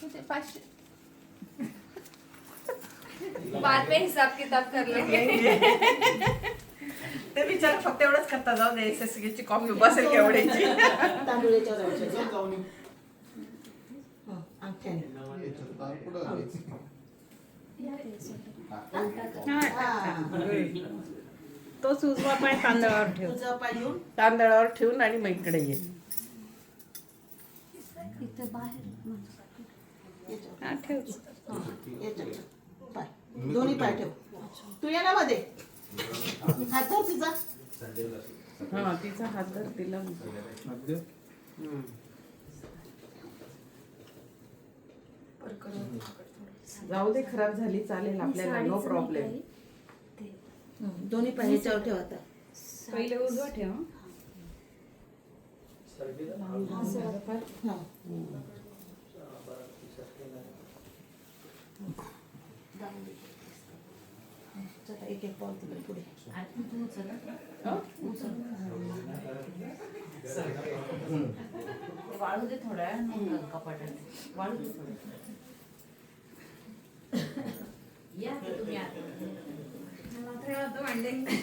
500 बाद में हिसाब किताब कर लेंगे. ते विचार फक्त एवढंच करता जाऊ दे SSC ची कॉपी बसेल केवढ्याची. तोच उजवा पाय तांदळावर ठेव. तांदळावर ठेवून आणि मग इकडे ये. इथं बाहेर हा ठेव. दोन्ही पाय ठेव. तू ये ना मध्ये हात धर तिचा. हा तिचा हात धर तिला. जाऊ दे खराब झाली चालेल आपल्याला नो प्रॉब्लेम. दोन्ही पाय ह्याच्यावर ठेव आता. पहिले उजवा ठेव. हा. चला एक एक पाऊल तिकडे पुढे. वाळू दे थोड्या कपाटाने. वाळू दे थोडं. या तुम्ही आता. मात्र मांडेंगे.